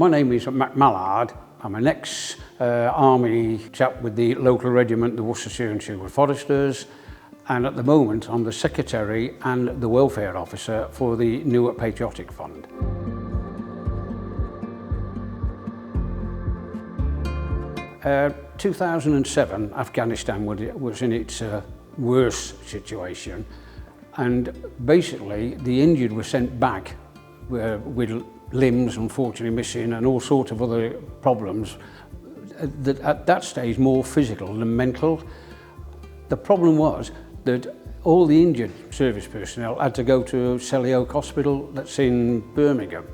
My name is Mallard. I'm an ex-army chap with the local regiment, the Worcestershire and Sherwood Foresters, and at the moment I'm the secretary and the welfare officer for the Newark Patriotic Fund. In 2007, Afghanistan was in its worst situation, and basically the injured were sent back with limbs unfortunately missing and all sorts of other problems that at that stage more physical than mental. The problem was that all the injured service personnel had to go to Selly Oak Hospital that's in Birmingham,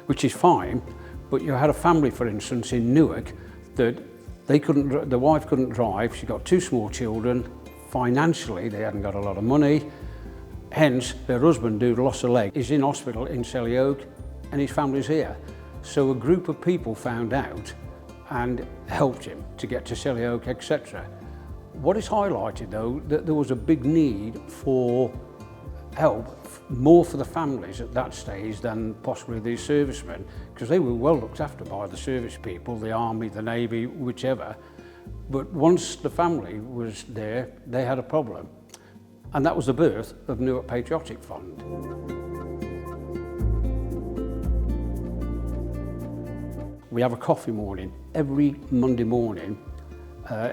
which is fine, but you had a family, for instance, in Newark that the wife couldn't drive, she got two small children, financially they hadn't got a lot of money, hence their husband, who'd lost a leg, is in hospital in Selly Oak and his family's here. So a group of people found out and helped him to get to Selly Oak, etc. What is highlighted though, that there was a big need for help, more for the families at that stage than possibly the servicemen, because they were well looked after by the service people, the army, the navy, whichever. But once the family was there, they had a problem. And that was the birth of Newark Patriotic Fund. We have a coffee morning every Monday morning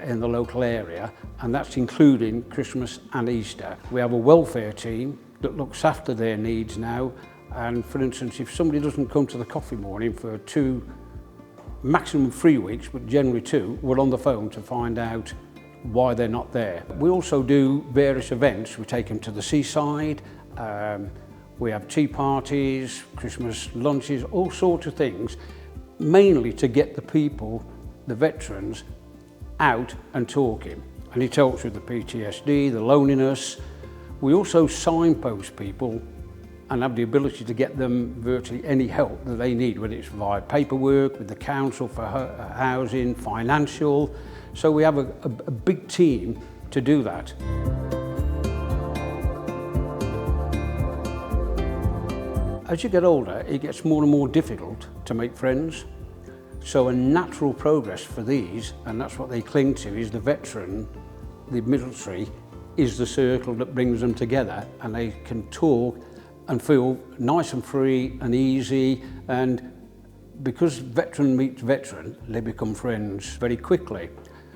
in the local area, and that's including Christmas and Easter. We have a welfare team that looks after their needs now, and for instance, if somebody doesn't come to the coffee morning for maximum 3 weeks, but generally 2, we're on the phone to find out why they're not there. We also do various events. We take them to the seaside, we have tea parties, Christmas lunches, all sorts of things, mainly to get the people, the veterans, out and talking. And it helps with the PTSD, the loneliness. We also signpost people and have the ability to get them virtually any help that they need, whether it's via paperwork, with the council for housing, financial. So we have a big team to do that. As you get older, it gets more and more difficult to make friends. So a natural progress for these, and that's what they cling to, is the veteran, the military, is the circle that brings them together, and they can talk and feel nice and free and easy, and because veteran meets veteran, they become friends very quickly.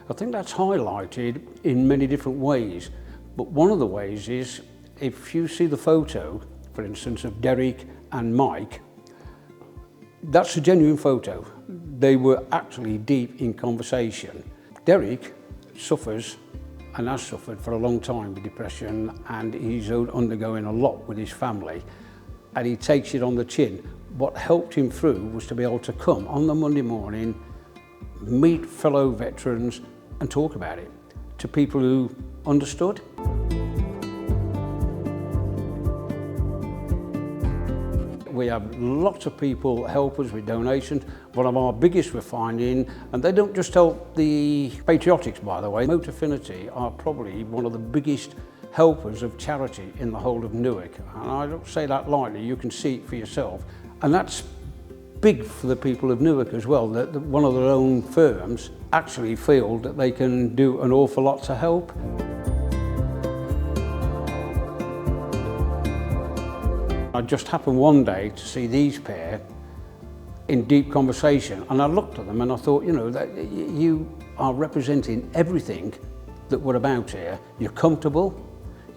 I think that's highlighted in many different ways, but one of the ways is if you see the photo, for instance, of Derek and Mike, that's a genuine photo. They were actually deep in conversation. Derek suffers and has suffered for a long time with depression, and he's undergoing a lot with his family, and he takes it on the chin. What helped him through was to be able to come on the Monday morning, meet fellow veterans and talk about it to people who understood. We have lots of people help us with donations. One of our biggest we're finding, and they don't just help the patriotics, by the way. Motorfinity are probably one of the biggest helpers of charity in the whole of Newark. And I don't say that lightly, you can see it for yourself. And that's big for the people of Newark as well, that one of their own firms actually feel that they can do an awful lot to help. I just happened one day to see these pair in deep conversation, and I looked at them and I thought, you know, that you are representing everything that we're about here. You're comfortable,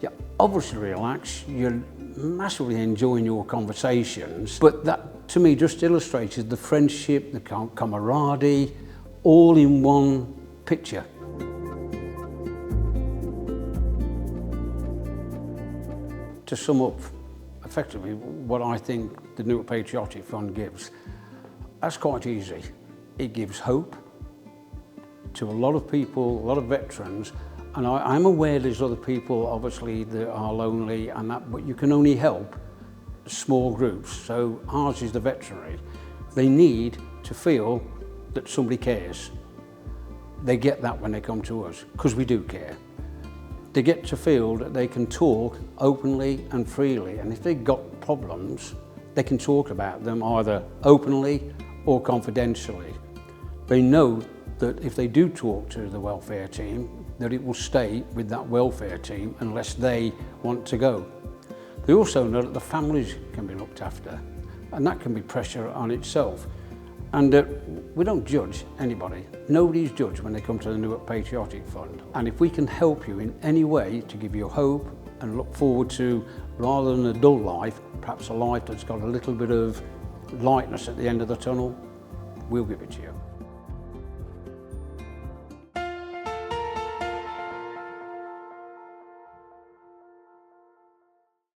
you're obviously relaxed, you're massively enjoying your conversations, but that to me just illustrated the friendship, the camaraderie, all in one picture. To sum up, effectively, what I think the Newark Patriotic Fund gives, that's quite easy. It gives hope to a lot of people, a lot of veterans, and I'm aware there's other people, obviously, that are lonely and that, but you can only help small groups. So ours is the veterinary. They need to feel that somebody cares. They get that when they come to us, because we do care. They get to feel that they can talk openly and freely, and if they've got problems, they can talk about them either openly or confidentially. They know that if they do talk to the welfare team, that it will stay with that welfare team unless they want to go. They also know that the families can be looked after, and that can be pressure on itself. And we don't judge anybody. Nobody's judged when they come to the Newark Patriotic Fund. And if we can help you in any way to give you hope and look forward to, rather than a dull life, perhaps a life that's got a little bit of lightness at the end of the tunnel, we'll give it to you.